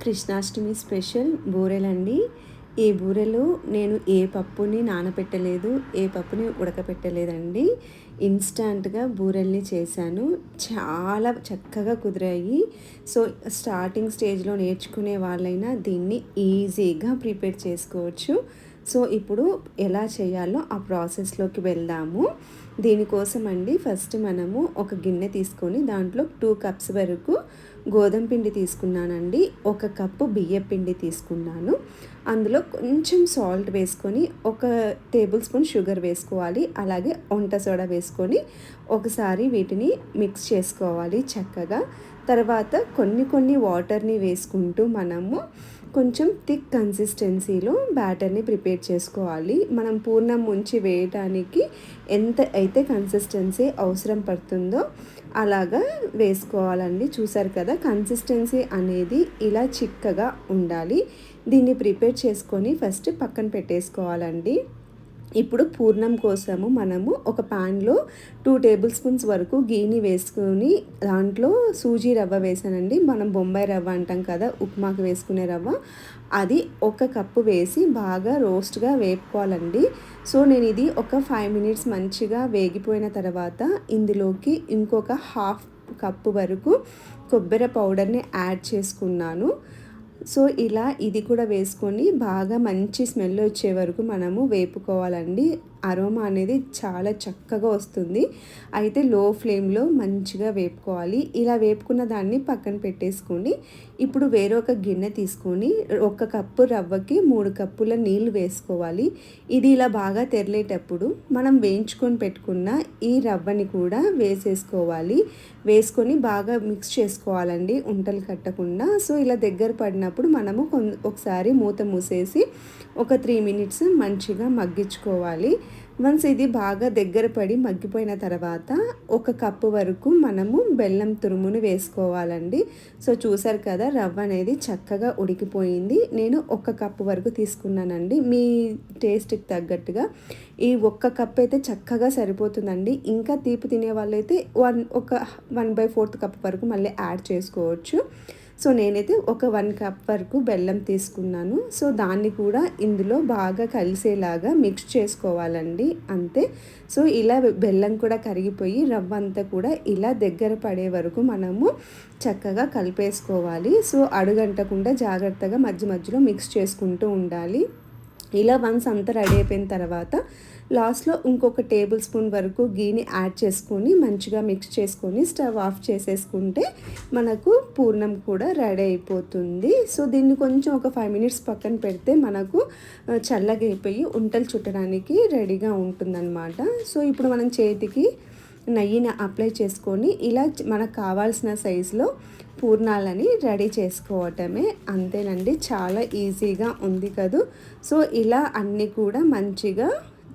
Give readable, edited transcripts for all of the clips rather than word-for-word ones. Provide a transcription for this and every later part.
Krishnashtami special బూరెలండి. ఈ బూరెలు నేను ఏ పప్పుని నానబెట్టలేదు, ఏ పప్పుని ఉడకపెట్టలేదండి. ఇన్‌స్టాంట్‌గా బూరెల్ని చేశాను. చాలా చక్కగా కుదిరాయి. సో, స్టార్టింగ్ స్టేజ్‌లో నేర్చుకునే వాళ్ళైనా దీన్ని ఈజీగా ప్రిపేర్ చేసుకోవచ్చు. సో, ఇప్పుడు ఎలా చేయాలో ఆ ప్రాసెస్‌లోకి వెళ్దాము. దీనికోసం అండి ఫస్ట్ మనము ఒక గిన్నె తీసుకొని దాంట్లో 2 కప్స్ వరకు గోధుమ పిండి తీసుకున్నానండి. 1 కప్పు బియ్యం పిండి తీసుకున్నాను. అందులో కొంచెం సాల్ట్ వేసుకొని, ఒక టేబుల్ స్పూన్ షుగర్ వేసుకోవాలి. అలాగే వంట సోడా వేసుకొని ఒకసారి వీటిని మిక్స్ చేసుకోవాలి చక్కగా. తర్వాత కొన్ని కొన్ని వాటర్‌ని వేసుకుంటూ మనము కొంచెం థిక్ కన్సిస్టెన్సీలో బ్యాటర్‌ని ప్రిపేర్ చేసుకోవాలి. మనం పూర్ణం ముంచి వేయటానికి ఎంత అయితే కన్సిస్టెన్సీ అవసరం పడుతుందో అలాగా వేసుకోవాలండి. చూసారు కదా! కన్సిస్టెన్సీ అనేది ఇలా చిక్కగా ఉండాలి. దీన్ని ప్రిపేర్ చేసుకొని ఫస్ట్ పక్కన పెట్టేసుకోవాలండి. ఇప్పుడు పూర్ణం కోసము మనము ఒక ప్యాన్‌లో 2 టేబుల్ స్పూన్స్ వరకు గీని వేసుకొని దాంట్లో సూజీ రవ్వ వేసానండి. మనం బొంబాయి రవ్వ అంటాం కదా! ఉప్మాకి వేసుకునే రవ్వ. అది 1 కప్పు వేసి బాగా రోస్ట్‌గా వేపుకోవాలండి. సో, నేను ఇది ఒక 5 మినిట్స్ మంచిగా వేగిపోయిన తర్వాత ఇందులోకి ఇంకొక హాఫ్ కప్పు వరకు కొబ్బరి పౌడర్‌ని యాడ్ చేసుకున్నాను. సో, ఇలా ఇది కూడా వేసుకొని బాగా మంచి స్మెల్ వచ్చే వరకు మనము వేపుకోవాలండి. అరోమా అనేది చాలా చక్కగా వస్తుంది. అయితే లో ఫ్లేమ్‌లో మంచిగా వేపుకోవాలి. ఇలా వేపుకున్న దాన్ని పక్కన పెట్టేసుకొని, ఇప్పుడు వేరొక గిన్నె తీసుకొని 1 కప్పు రవ్వకి 3 కప్పుల నీళ్లు వేసుకోవాలి. ఇది ఇలా బాగా తెరలేటప్పుడు మనం వేయించుకొని పెట్టుకున్న ఈ రవ్వని కూడా వేసేసుకోవాలి. వేసుకొని బాగా మిక్స్ చేసుకోవాలండి ఉంటలు కట్టకుండా. సో, ఇలా దగ్గర పడినప్పుడు మనము ఒకసారి మూత మూసేసి ఒక 3 మినిట్స్ మంచిగా మగ్గించుకోవాలి. వన్స్ ఇది బాగా దగ్గర పడి మగ్గిపోయిన తర్వాత 1 కప్పు వరకు మనము బెల్లం తురుమును వేసుకోవాలండి. సో, చూసారు కదా! రవ్వ అనేది చక్కగా ఉడికిపోయింది. నేను 1 కప్పు వరకు తీసుకున్నానండి. మీ టేస్ట్‌కి తగ్గట్టుగా ఈ 1 కప్ అయితే చక్కగా సరిపోతుందండి. ఇంకా తీపి తినే వాళ్ళైతే ఒక 1/4 కప్ వరకు మళ్ళీ యాడ్ చేసుకోవచ్చు. సో, నేనైతే ఒక 1 కప్ వరకు బెల్లం తీసుకున్నాను. సో, దాన్ని కూడా ఇందులో బాగా కలిసేలాగా మిక్స్ చేసుకోవాలండి అంతే. సో, ఇలా బెల్లం కూడా కరిగిపోయి రవ్వ అంతా కూడా ఇలా దగ్గర పడే వరకు మనము చక్కగా కలిపేసుకోవాలి. సో, అడుగంటకుండా జాగ్రత్తగా మధ్య మధ్యలో మిక్స్ చేసుకుంటూ ఉండాలి. ఇలా వన్స్ అంతా రెడీ అయిపోయిన తర్వాత లాస్ట్‌లో ఇంకొక టేబుల్ స్పూన్ వరకు గీని యాడ్ చేసుకొని మంచిగా మిక్స్ చేసుకొని స్టవ్ ఆఫ్ చేసేసుకుంటే మనకు పూర్ణం కూడా రెడీ అయిపోతుంది. సో, దీన్ని కొంచెం ఒక 5 మినిట్స్ పక్కన పెడితే మనకు చల్లగా అయిపోయి ఉంటలు చుట్టడానికి రెడీగా ఉంటుందన్నమాట. సో, ఇప్పుడు మనం చేతికి నెయ్యిని అప్లై చేసుకొని ఇలా మనకు కావాల్సిన సైజులో పూర్ణాలని రెడీ చేసుకోవటమే. అంతేనండి, చాలా ఈజీగా ఉంది కదూ. సో, ఇలా అన్నీ కూడా మంచిగా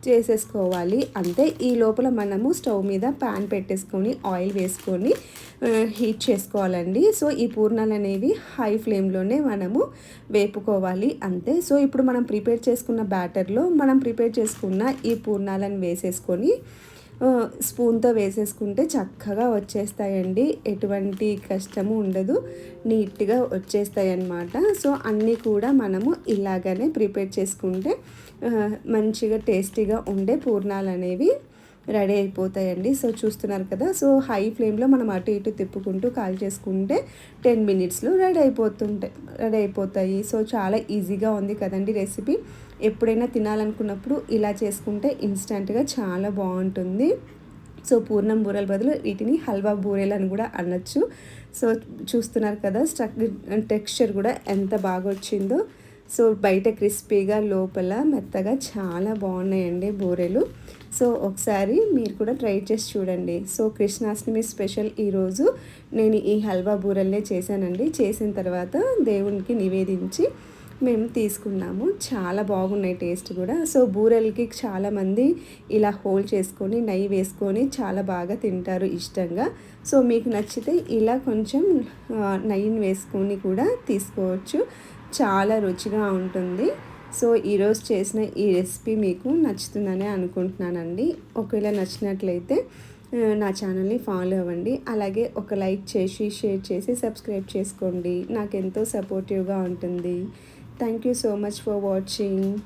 చేసేసుకోవాలి అంతే. ఈ లోపల మనము స్టవ్ మీద ప్యాన్ పెట్టేసుకొని ఆయిల్ వేసుకొని హీట్ చేసుకోవాలండి. సో, ఈ పూర్ణాలు అనేవి హై ఫ్లేమ్‌లోనే మనము వేపుకోవాలి అంతే. సో, ఇప్పుడు మనం ప్రిపేర్ చేసుకున్న బ్యాటర్‌లో మనం ప్రిపేర్ చేసుకున్న ఈ పూర్ణాలను వేసేసుకొని స్పూన్‌తో వేసేసుకుంటే చక్కగా వచ్చేస్తాయండి. ఎటువంటి కష్టము ఉండదు. నీట్‌గా వచ్చేస్తాయన్నమాట. సో, అన్నీ కూడా మనము ఇలాగనే ప్రిపేర్ చేసుకుంటే మంచిగా టేస్టీగా ఉండే పూర్ణాలనేవి రెడీ అయిపోతాయండి. సో, చూస్తున్నారు కదా! సో, హై ఫ్లేమ్‌లో మనం అటు ఇటు తిప్పుకుంటూ కాల్చేసుకుంటే 10 మినిట్స్‌లో రెడీ అయిపోతాయి. సో, చాలా ఈజీగా ఉంది కదండీ రెసిపీ. ఎప్పుడైనా తినాలనుకున్నప్పుడు ఇలా చేసుకుంటే ఇన్‌స్టంట్‌గా చాలా బాగుంటుంది. సో, పూర్ణం బూరెల బదులు వీటిని హల్వా బూరెలు అని కూడా అనొచ్చు. సో, చూస్తున్నారు కదా! టెక్స్చర్ కూడా ఎంత బాగా వచ్చిందో. సో, బయట క్రిస్పీగా లోపల మెత్తగా చాలా బాగున్నాయండి బూరెలు. సో, ఒకసారి మీరు కూడా ట్రై చేసి చూడండి. సో, కృష్ణాష్టమి స్పెషల్ ఈరోజు నేను ఈ హల్వా బూరెలనే చేశానండి. చేసిన తర్వాత దేవునికి నివేదించి మేము తీసుకున్నాము. చాలా బాగున్నాయి టేస్ట్ కూడా. సో, బూరెలకి చాలామంది ఇలా హోల్ చేసుకొని నెయ్యి వేసుకొని చాలా బాగా తింటారు ఇష్టంగా. సో, మీకు నచ్చితే ఇలా కొంచెం నెయ్యిని వేసుకొని కూడా తీసుకోవచ్చు. చాలా రుచిగా ఉంటుంది. సో, ఈరోజు చేసిన ఈ రెసిపీ మీకు నచ్చుతుందనే అనుకుంటున్నానండి. ఒకవేళ నచ్చినట్లయితే నా ఛానల్ని ఫాలో అవ్వండి. అలాగే ఒక లైక్ చేసి, షేర్ చేసి, సబ్స్క్రైబ్ చేసుకోండి. నాకెంతో సపోర్టివ్‌గా ఉంటుంది. Thank you so much for watching.